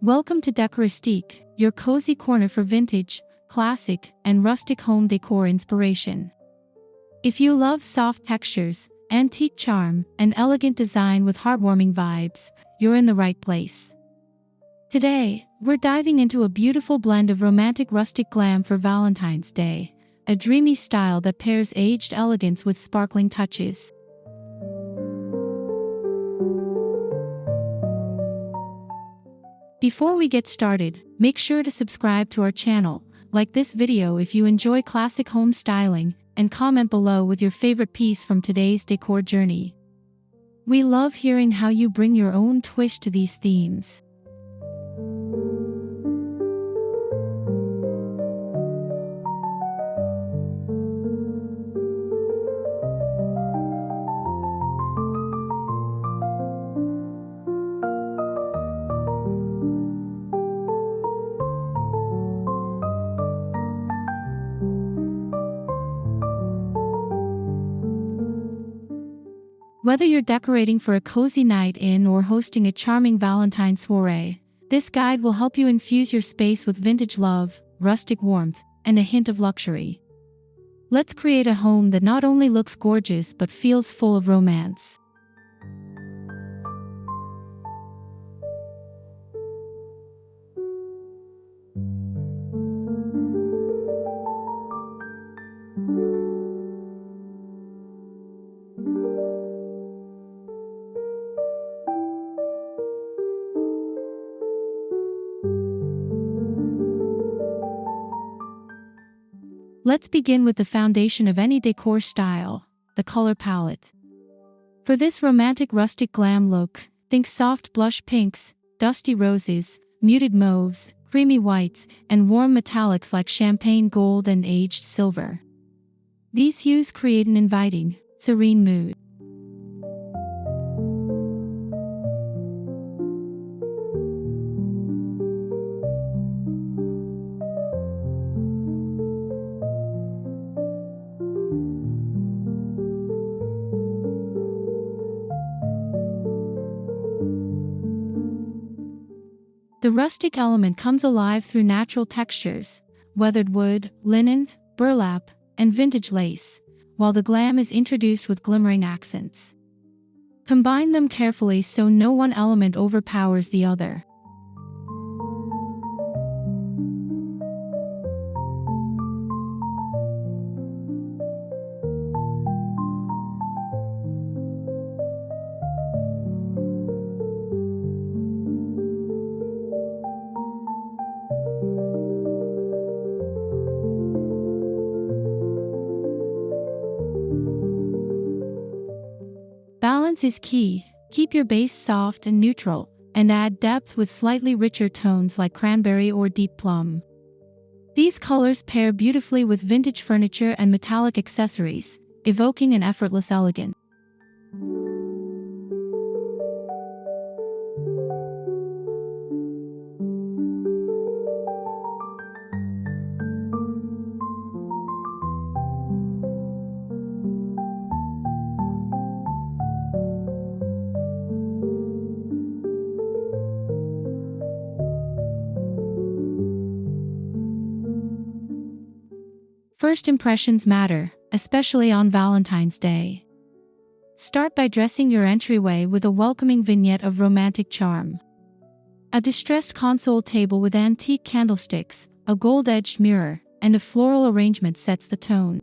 Welcome to Decoristique, your cozy corner for vintage, classic, and rustic home decor inspiration. If you love soft textures, antique charm, and elegant design with heartwarming vibes, you're in the right place. Today, we're diving into a beautiful blend of romantic rustic glam for Valentine's Day, a dreamy style that pairs aged elegance with sparkling touches. Before we get started, make sure to subscribe to our channel, like this video if you enjoy classic home styling, and comment below with your favorite piece from today's decor journey. We love hearing how you bring your own twist to these themes. Whether you're decorating for a cozy night in or hosting a charming Valentine soiree, this guide will help you infuse your space with vintage love, rustic warmth, and a hint of luxury. Let's create a home that not only looks gorgeous but feels full of romance. Let's begin with the foundation of any decor style, the color palette. For this romantic rustic glam look, think soft blush pinks, dusty roses, muted mauves, creamy whites, and warm metallics like champagne gold and aged silver. These hues create an inviting, serene mood. The rustic element comes alive through natural textures, weathered wood, linen, burlap, and vintage lace, while the glam is introduced with glimmering accents. Combine them carefully so no one element overpowers the other. Balance is key. Keep your base soft and neutral, and add depth with slightly richer tones like cranberry or deep plum. These colors pair beautifully with vintage furniture and metallic accessories, evoking an effortless elegance. First impressions matter, especially on Valentine's Day. Start by dressing your entryway with a welcoming vignette of romantic charm. A distressed console table with antique candlesticks, a gold-edged mirror, and a floral arrangement sets the tone.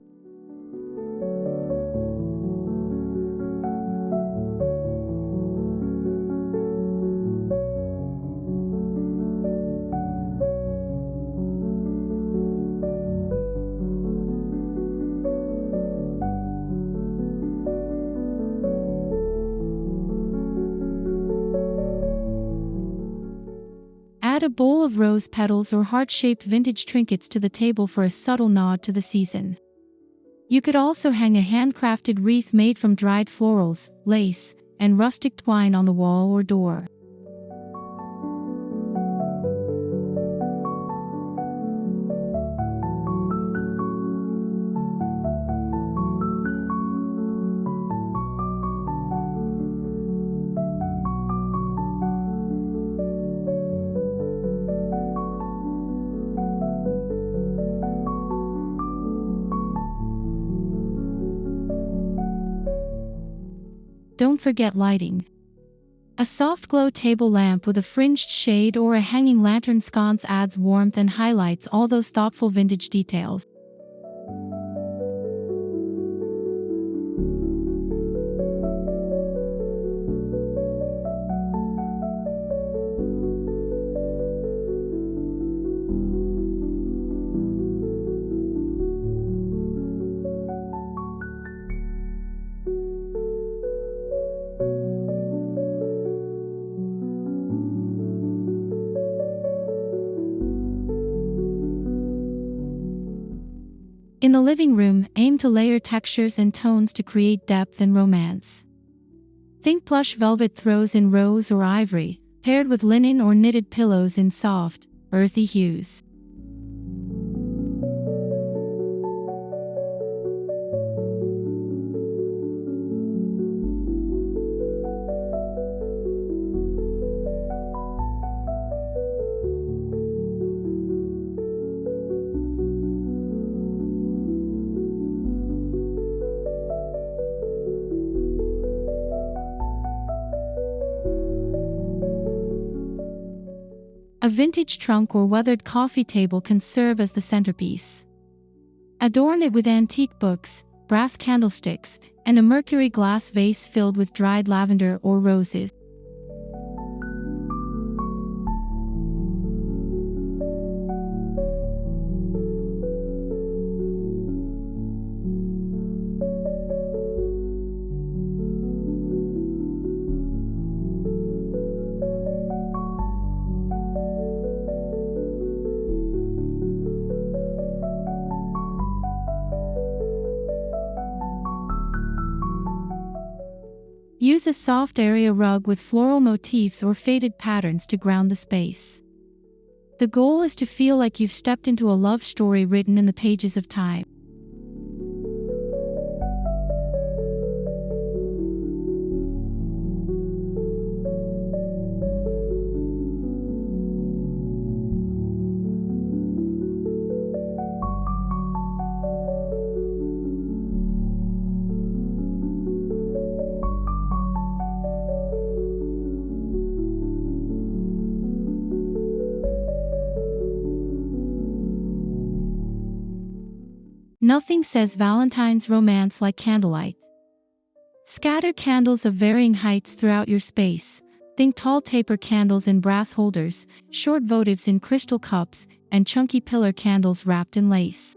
Add a bowl of rose petals or heart-shaped vintage trinkets to the table for a subtle nod to the season. You could also hang a handcrafted wreath made from dried florals, lace, and rustic twine on the wall or door. don't forget lighting. A soft glow table lamp with a fringed shade or a hanging lantern sconce adds warmth and highlights all those thoughtful vintage details. In the living room, aim to layer textures and tones to create depth and romance. Think plush velvet throws in rose or ivory, paired with linen or knitted pillows in soft, earthy hues. A vintage trunk or weathered coffee table can serve as the centerpiece. Adorn it with antique books, brass candlesticks, and a mercury glass vase filled with dried lavender or roses. Use a soft area rug with floral motifs or faded patterns to ground the space. The goal is to feel like you've stepped into a love story written in the pages of time. Nothing says Valentine's romance like candlelight. Scatter candles of varying heights throughout your space. Think tall taper candles in brass holders, short votives in crystal cups, and chunky pillar candles wrapped in lace.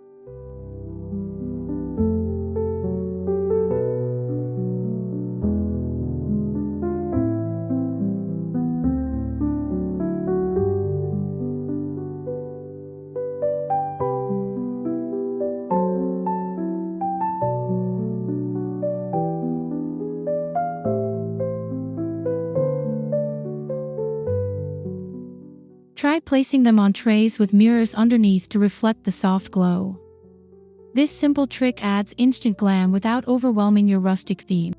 Try placing them on trays with mirrors underneath to reflect the soft glow. This simple trick adds instant glam without overwhelming your rustic theme.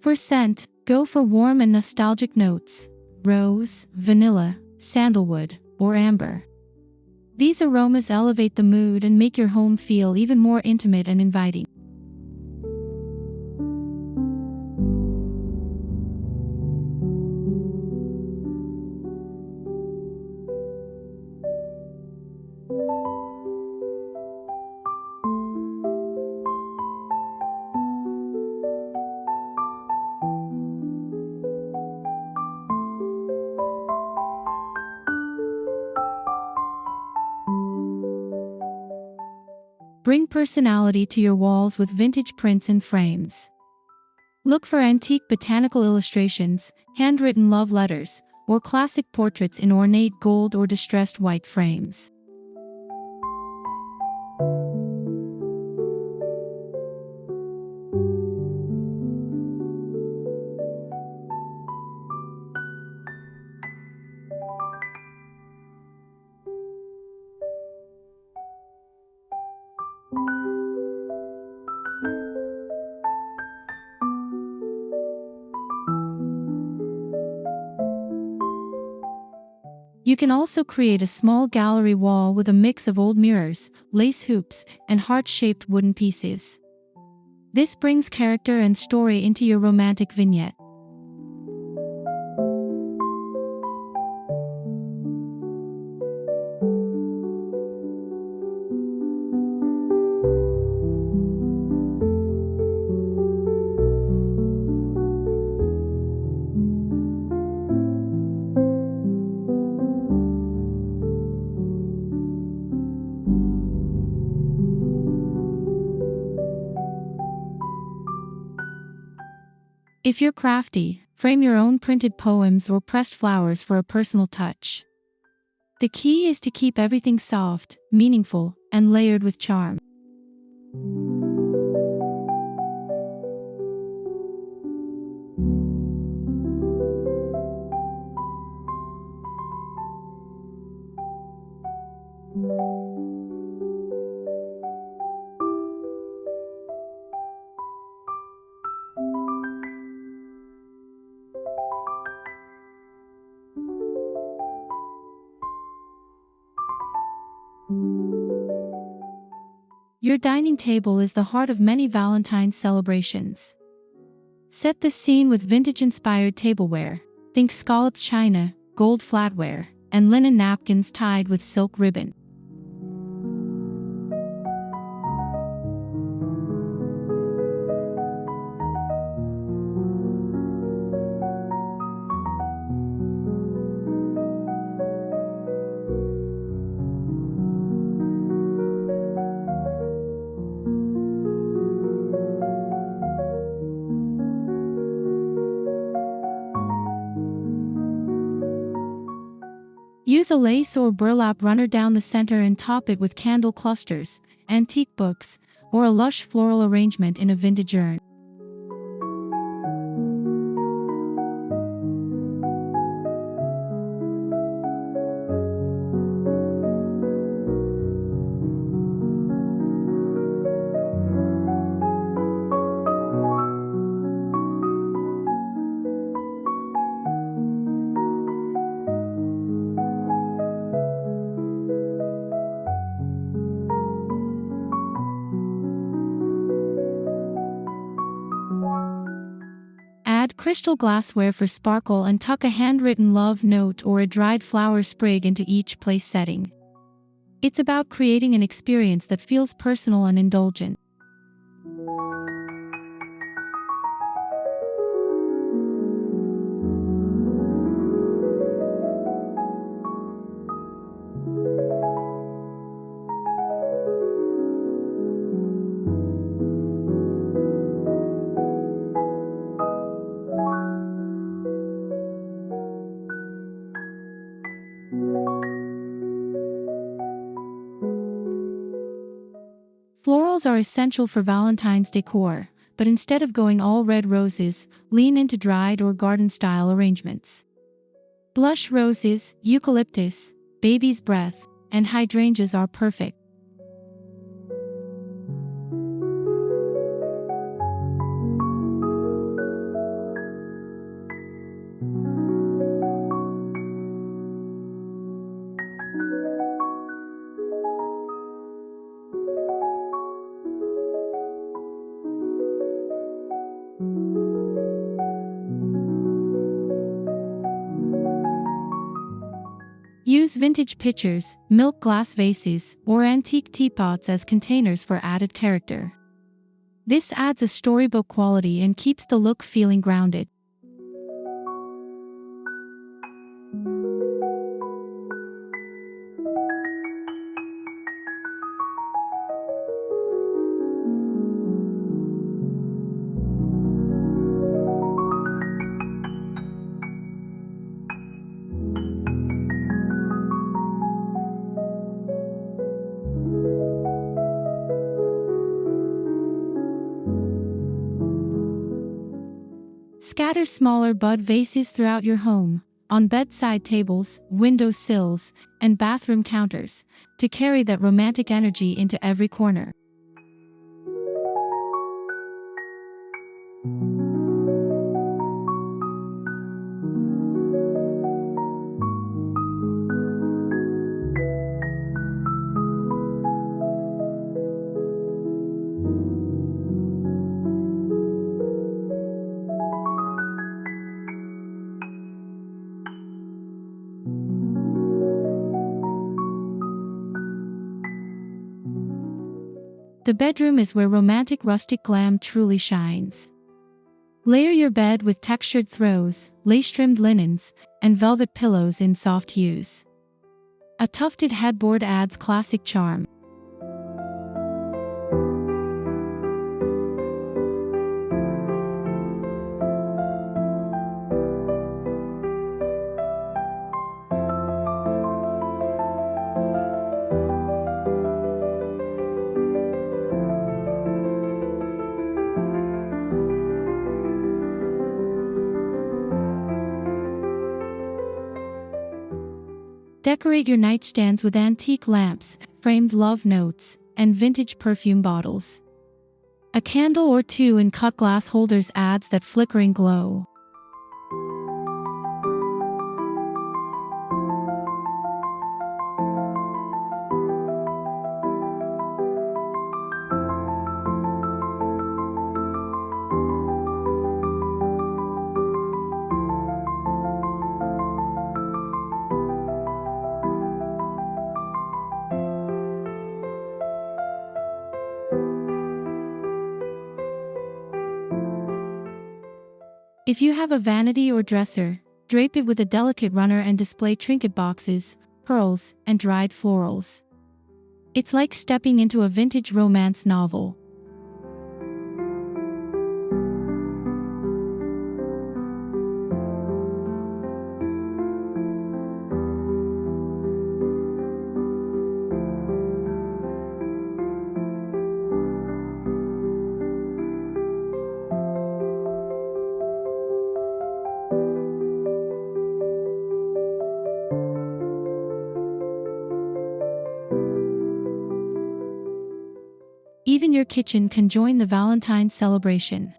For scent, go for warm and nostalgic notes: rose, vanilla, sandalwood, or amber. These aromas elevate the mood and make your home feel even more intimate and inviting. Bring personality to your walls with vintage prints and frames. Look for antique botanical illustrations, handwritten love letters, or classic portraits in ornate gold or distressed white frames. You can also create a small gallery wall with a mix of old mirrors, lace hoops, and heart-shaped wooden pieces. This brings character and story into your romantic vignette. If you're crafty, frame your own printed poems or pressed flowers for a personal touch. The key is to keep everything soft, meaningful, and layered with charm. Your dining table is the heart of many Valentine's celebrations. Set the scene with vintage-inspired tableware. Think scalloped china, gold flatware, and linen napkins tied with silk ribbon. Use a lace or burlap runner down the center and top it with candle clusters, antique books, or a lush floral arrangement in a vintage urn. Add crystal glassware for sparkle and tuck a handwritten love note or a dried flower sprig into each place setting. It's about creating an experience that feels personal and indulgent. Florals are essential for Valentine's decor, but instead of going all red roses, lean into dried or garden-style arrangements. Blush roses, eucalyptus, baby's breath, and hydrangeas are perfect. Use vintage pitchers, milk glass vases, or antique teapots as containers for added character. This adds a storybook quality and keeps the look feeling grounded. Scatter smaller bud vases throughout your home, on bedside tables, window sills, and bathroom counters, to carry that romantic energy into every corner. The bedroom is where romantic rustic glam truly shines. Layer your bed with textured throws, lace-trimmed linens, and velvet pillows in soft hues. A tufted headboard adds classic charm. Decorate your nightstands with antique lamps, framed love notes, and vintage perfume bottles. A candle or two in cut glass holders adds that flickering glow. If you have a vanity or dresser, drape it with a delicate runner and display trinket boxes, pearls, and dried florals. It's like stepping into a vintage romance novel. Even your kitchen can join the Valentine's celebration.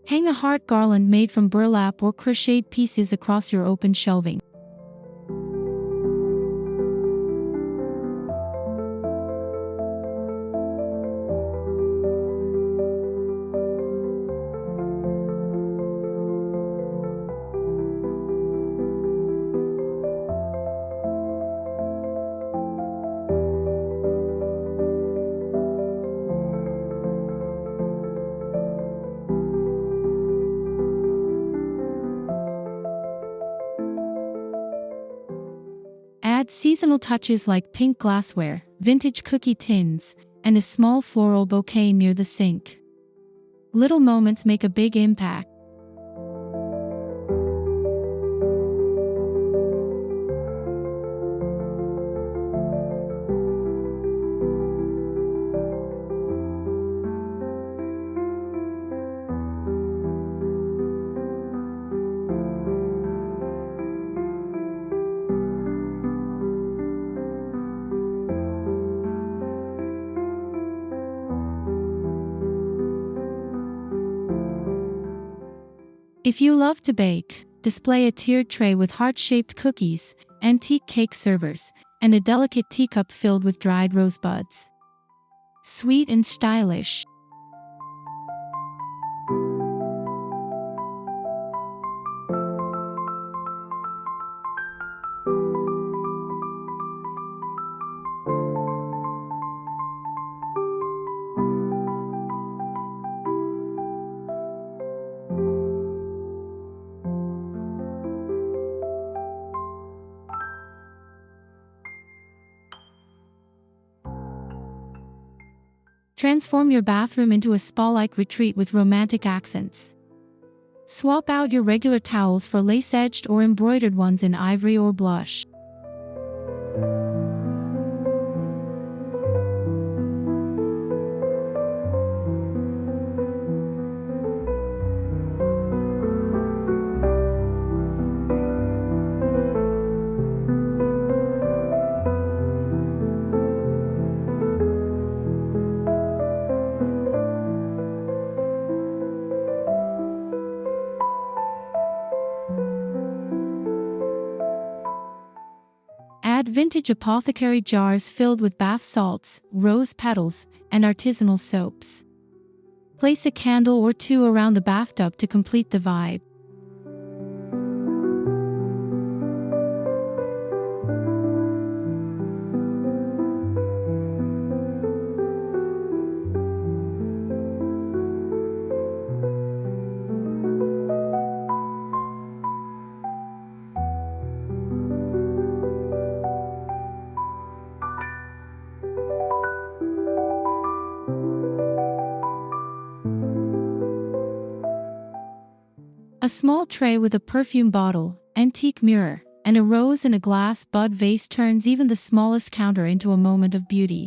Hang a heart garland made from burlap or crocheted pieces across your open shelving. Add seasonal touches like pink glassware, vintage cookie tins, and a small floral bouquet near the sink. Little moments make a big impact. If you love to bake, display a tiered tray with heart-shaped cookies, antique cake servers, and a delicate teacup filled with dried rosebuds. Sweet and stylish. Transform your bathroom into a spa-like retreat with romantic accents. Swap out your regular towels for lace-edged or embroidered ones in ivory or blush. Add vintage apothecary jars filled with bath salts, rose petals, and artisanal soaps. Place a candle or two around the bathtub to complete the vibe. A small tray with a perfume bottle, antique mirror, and a rose in a glass bud vase turns even the smallest counter into a moment of beauty.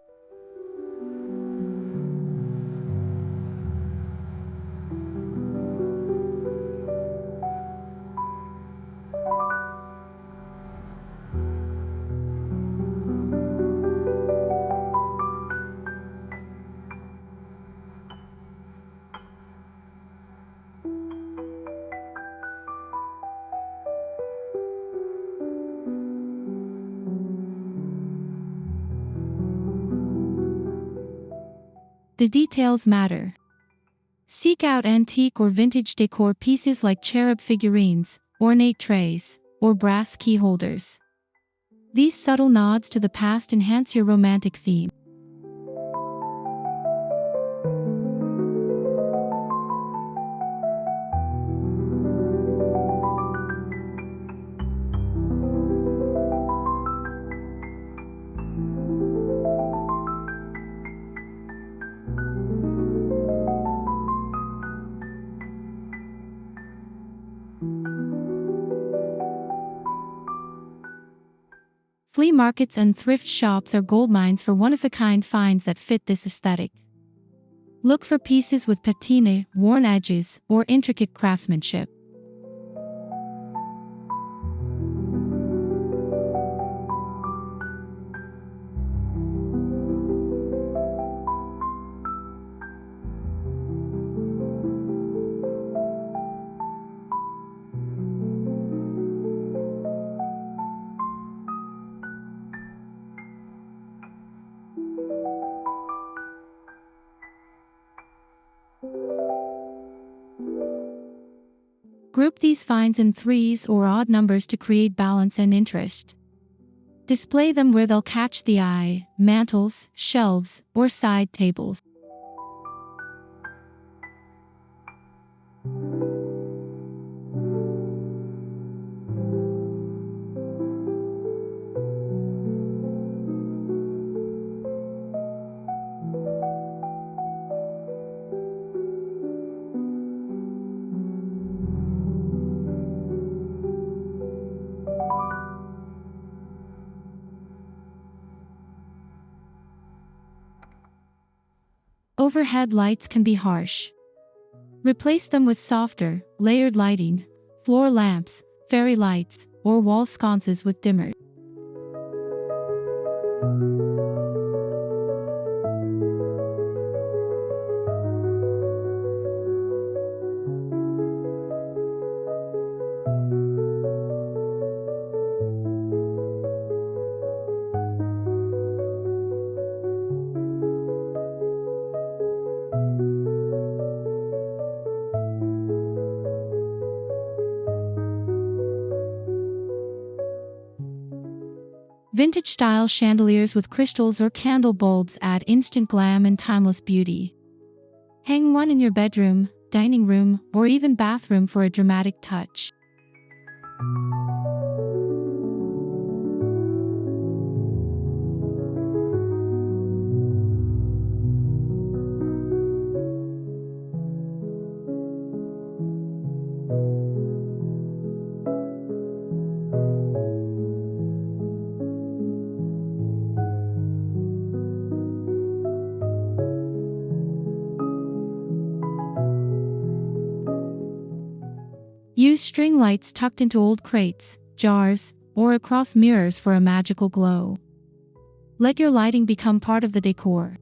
The details matter. Seek out antique or vintage decor pieces like cherub figurines, ornate trays, or brass key holders. These subtle nods to the past enhance your romantic theme. Flea markets and thrift shops are goldmines for one-of-a-kind finds that fit this aesthetic. Look for pieces with patina, worn edges, or intricate craftsmanship. Group these finds in threes or odd numbers to create balance and interest. Display them where they'll catch the eye: mantels, shelves, or side tables. Overhead lights can be harsh. Replace them with softer, layered lighting, floor lamps, fairy lights, or wall sconces with dimmers. Vintage-style chandeliers with crystals or candle bulbs add instant glam and timeless beauty. Hang one in your bedroom, dining room, or even bathroom for a dramatic touch. Use string lights tucked into old crates, jars, or across mirrors for a magical glow. Let your lighting become part of the decor.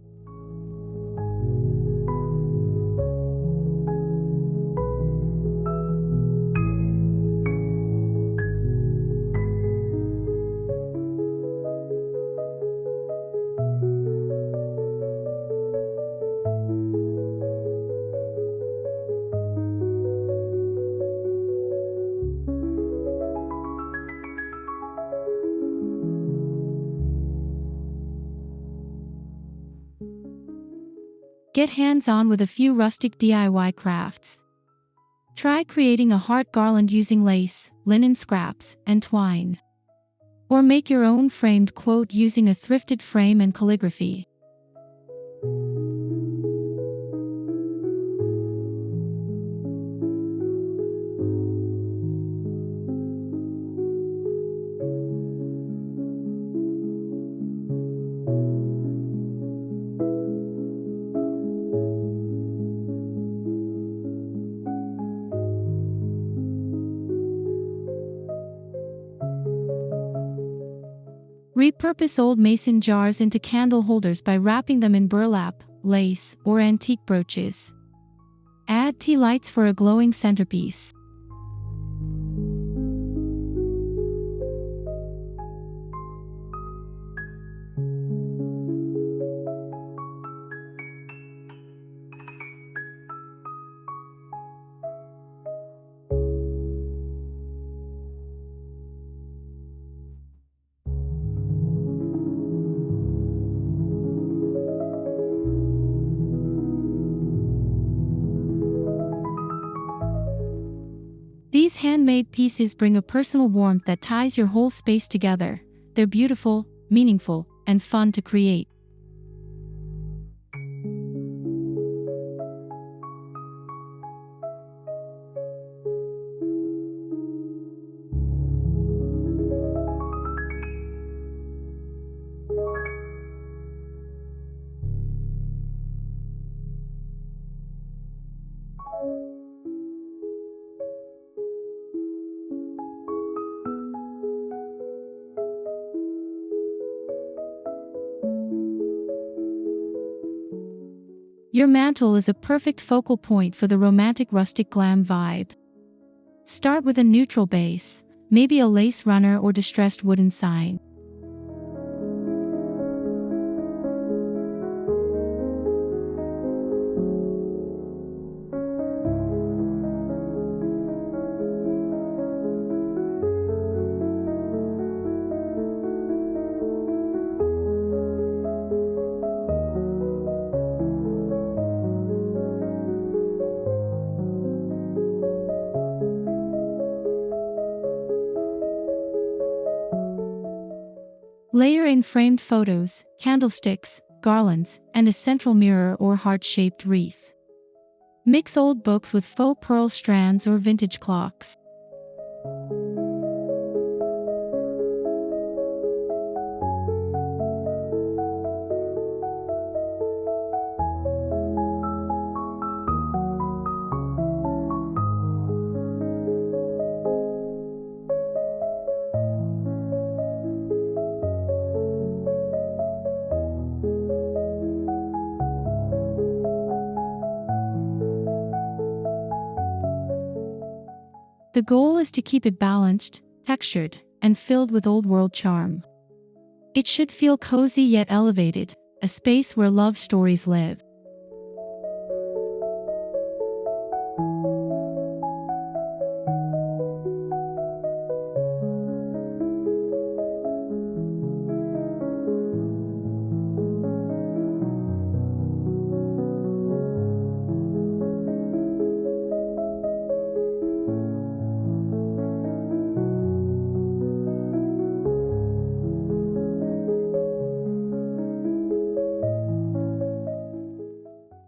Get hands-on with a few rustic DIY crafts. Try creating a heart garland using lace, linen scraps, and twine. Or make your own framed quote using a thrifted frame and calligraphy. Repurpose old mason jars into candle holders by wrapping them in burlap, lace, or antique brooches. Add tea lights for a glowing centerpiece. These handmade pieces bring a personal warmth that ties your whole space together. They're beautiful, meaningful, and fun to create. Your mantle is a perfect focal point for the romantic rustic glam vibe. Start with a neutral base, maybe a lace runner or distressed wooden sign. Layer in framed photos, candlesticks, garlands, and a central mirror or heart-shaped wreath. Mix old books with faux pearl strands or vintage clocks. The goal is to keep it balanced, textured, and filled with old-world charm. It should feel cozy yet elevated, a space where love stories live.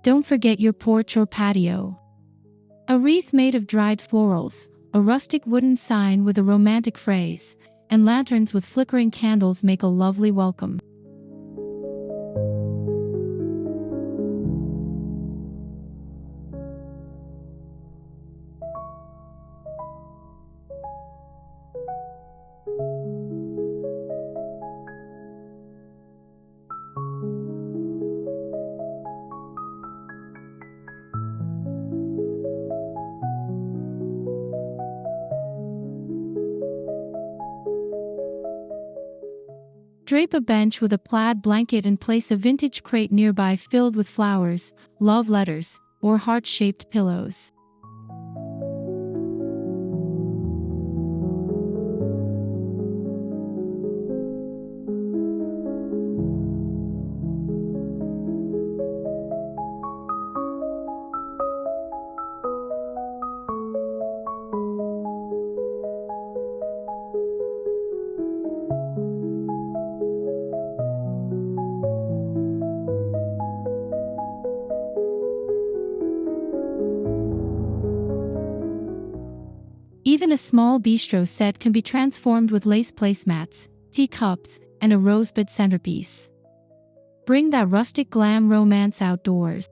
Don't forget your porch or patio. A wreath made of dried florals, a rustic wooden sign with a romantic phrase, and lanterns with flickering candles make a lovely welcome. Drape a bench with a plaid blanket and place a vintage crate nearby filled with flowers, love letters, or heart-shaped pillows. Even a small bistro set can be transformed with lace placemats, teacups, and a rosebud centerpiece. Bring that rustic glam romance outdoors.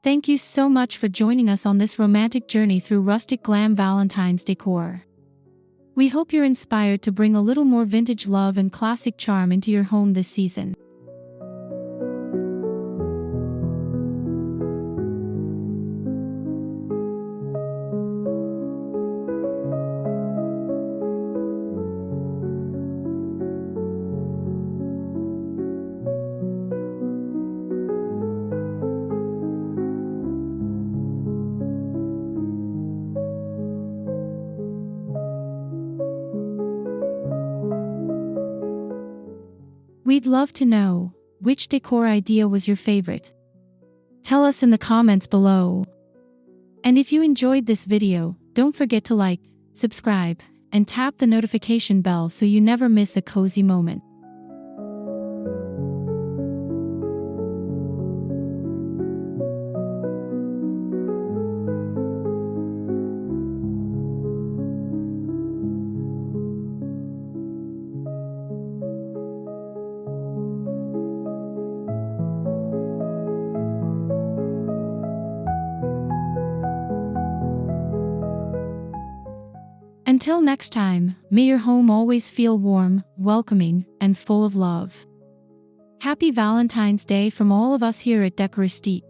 Thank you so much for joining us on this romantic journey through Rustic Glam Valentine's decor. We hope you're inspired to bring a little more vintage love and classic charm into your home this season. We'd love to know, which decor idea was your favorite? Tell us in the comments below. And if you enjoyed this video, don't forget to like, subscribe, and tap the notification bell so you never miss a cozy moment. Until next time, may your home always feel warm, welcoming, and full of love. Happy Valentine's Day from all of us here at Decoristique.